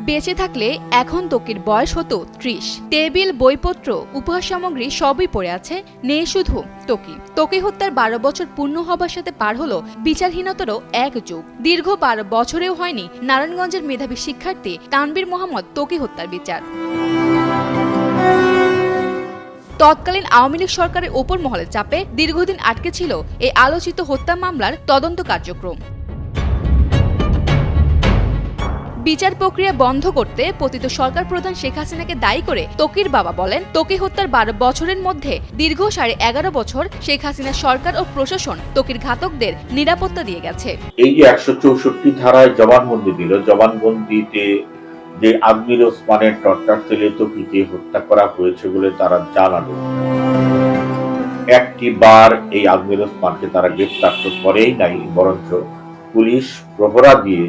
বেঁচে থাকলে এখন ত্বকির বয়স হতো ৩০। টেবিল, বইপত্র, উপহার সামগ্রী সবই পড়ে আছে, নেই শুধু ত্বকি। ত্বকি হত্যার ১২ বছর পূর্ণ হবার সাথে পার হলো বিচারহীনতারও এক যুগ। দীর্ঘ ১২ বছরেও হয়নি নারায়ণগঞ্জের মেধাবী শিক্ষার্থী তানবীর মোহাম্মদ ত্বকি হত্যার বিচার। তৎকালীন আওয়ামী লীগ সরকারের ওপর মহলের চাপে দীর্ঘদিন আটকে ছিল এই আলোচিত হত্যা মামলার তদন্ত কার্যক্রম। বিচার প্রক্রিয়া বন্ধ করতে পতিত সরকার প্রধান শেখ হাসিনাকে দায়ী করে ত্বকির বাবা বলেন, ত্বকি হত্যার ১২ বছরের মধ্যে দীর্ঘ ১১.৫ বছর শেখ হাসিনা সরকার ও প্রশাসন ত্বকির ঘাতকদের নিরাপত্তা দিয়ে গেছে। এই যে ১৬৪ ধারায় জবানবন্দি দিল, জবানবন্দিতে যে আজমির ওসমানের টর্চার সেলে ত্বকিকে হত্যা করা হয়েছে বলে তারা জানালো। একটি বার এই আজমির ওসমানকে তারা গ্রেফতার তো করেই নাই, বরঞ্চ পুলিশ প্রহরা দিয়ে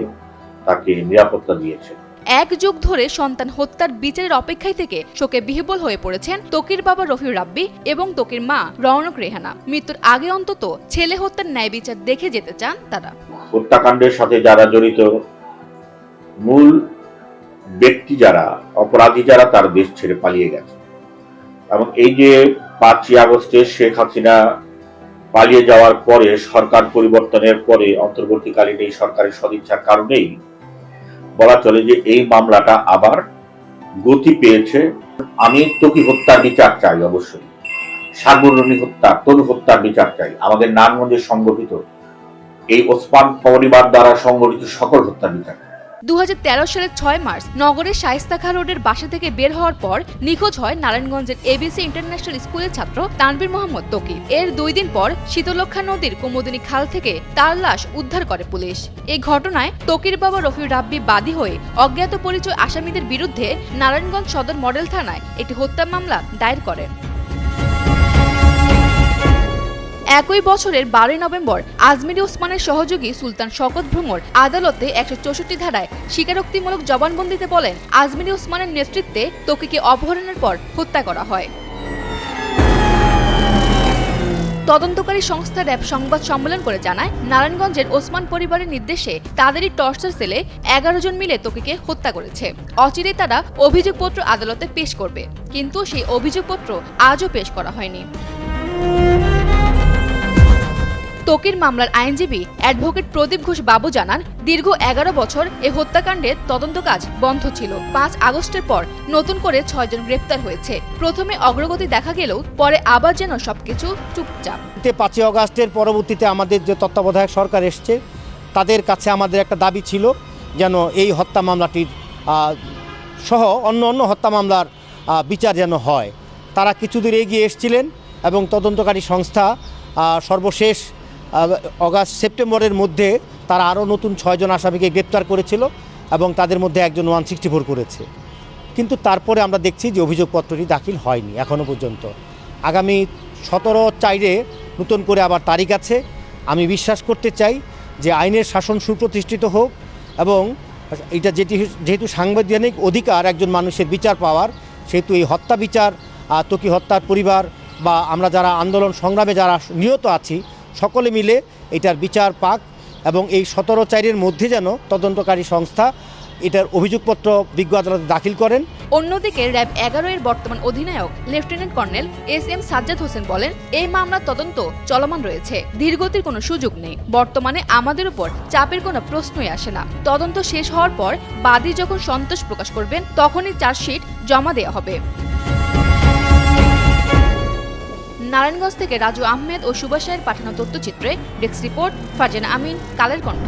তাকে নিরাপত্তা দিয়েছে। এক যুগ ধরে সন্তান হত্যার বিচারের অপেক্ষায় থেকে শোকে বিহ্বল হয়ে পড়েছেন ত্বকির বাবা রফিউর রাব্বি এবং ত্বকির মা রওনক রেহানা। মৃত্যুর আগে অন্তত ছেলে হত্যার ন্যায় বিচার দেখে যেতে চান তারা। হত্যাকাণ্ডের সাথে যারা জড়িত, মূল ব্যক্তি যারা, অপরাধী যারা, তার দেশ ছেড়ে পালিয়ে গেছে। এবং এই যে ৫ই আগস্টে শেখ হাসিনা পালিয়ে যাওয়ার পরে, সরকার পরিবর্তনের পরে অন্তর্বর্তীকালীন এই সরকারের সদিচ্ছার কারণেই বলা চলে যে এই মামলাটা আবার গতি পেয়েছে। আমি ত্বকি হত্যার বিচার চাই, অবশ্যই সাগররণী হত্যা, তনু হত্যার বিচার চাই। আমাদের নারায়ণগঞ্জে সংগঠিত এই ওসমান পরিবার দ্বারা সংগঠিত সকল হত্যার বিচার। ২০১৩ সালের ৬ মার্চ নগরের শায়েস্তা খাঁ রোডের বাসা থেকে বের হওয়ার পর নিখোঁজ হয় নারায়ণগঞ্জের এবিসি ইন্টারন্যাশনাল স্কুলের ছাত্র তানবীর মোহাম্মদ ত্বকি। এর ২ দিন পর শীতলক্ষ্যা নদীর কুমুদিনী খাল থেকে তার লাশ উদ্ধার করে পুলিশ। এই ঘটনায় ত্বকির বাবা রফিউর রাব্বি বাদী হয়ে অজ্ঞাত পরিচয় আসামিদের বিরুদ্ধে নারায়ণগঞ্জ সদর মডেল থানায় একটি হত্যা মামলা দায়ের করেন। একই বছরের ১২ নভেম্বর আজমির ওসমানের সহযোগী সুলতান শওকত ভ্রমর আদালতে ১৬৪ ধারায় স্বীকারোক্তিমূলক জবানবন্দিতে বলেন, আজমির ওসমানের নেতৃত্বে ত্বকিকে অপহরণের পর হত্যা করা হয়। তদন্তকারী সংস্থা র‍্যাব সংবাদ সম্মেলন করে জানায়, নারায়ণগঞ্জের ওসমান পরিবারের নির্দেশে তাদেরই টর্চার সেলে ১১ জন মিলে ত্বকিকে হত্যা করেছে। অচিরেই তারা অভিযোগপত্র আদালতে পেশ করবে, কিন্তু সেই অভিযোগপত্র আজও পেশ করা হয়নি। ত্বকির মামলার আইনজীবী অ্যাডভোকেট প্রদীপ ঘোষ বাবু জানান, দীর্ঘ ১১ বছর এ হত্যাকাণ্ডের তদন্ত কাজ বন্ধ ছিল। ৫ আগস্টের পর নতুন করে ৬ জন গ্রেপ্তার হয়েছে। প্রথমে অগ্রগতি দেখা গেলেও পরে আবার যেন সবকিছু চুপচাপ। ৫ই আগস্টের পরবর্তীতে আমাদের যে তত্ত্বাবধায়ক সরকার এসছে, তাদের কাছে আমাদের একটা দাবি ছিল যেন এই হত্যা মামলাটির সহ অন্য হত্যা মামলার বিচার যেন হয়। তারা কিছুদূর এগিয়ে এসেছিলেন এবং তদন্তকারী সংস্থা সর্বশেষ সেপ্টেম্বরের মধ্যে তারা আরও নতুন ৬ জন আসামিকে গ্রেপ্তার করেছিল এবং তাদের মধ্যে একজন 164 করেছে। কিন্তু তারপরে আমরা দেখছি যে অভিযোগপত্রটি দাখিল হয়নি এখনও পর্যন্ত। আগামী 17/4 নতুন করে আবার তারিখ আছে। আমি বিশ্বাস করতে চাই যে আইনের শাসন সুপ্রতিষ্ঠিত হোক এবং এটা যেহেতু সাংবিধানিক অধিকার একজন মানুষের বিচার পাওয়ার, সেহেতু এই হত্যা বিচার, ত্বকি হত্যার পরিবার বা আমরা যারা আন্দোলন সংগ্রামে যারা নিহত আছি, সকলে মিলে এটার বিচার পাক এবং এই 17/4 মধ্যে যেন তদন্তকারী সংস্থা এটার অভিযোগপত্র বিজ্ঞ আদালতে দাখিল করেন। অন্যদিকে র‍্যাব ১১ এর বর্তমান অধিনায়ক lieutenant colonel SM. Sajjad Hossain বলেন, এই মামলার তদন্ত চলমান রয়েছে, ধীরগতির কোনো সুযোগ নেই। বর্তমানে আমাদের উপর চাপের কোনো প্রশ্নই আসে না। তদন্ত শেষ হওয়ার পর বাদী যখন সন্তোষ প্রকাশ করবেন, তখনই চার্জশিট জমা দেওয়া হবে। নারায়ণগঞ্জ থেকে রাজু আহমেদ ও সুভাষ রায়ের পাঠানো তথ্যচিত্রে ডেস্ক রিপোর্ট, ফারজানা আমিন, কালের কণ্ঠ।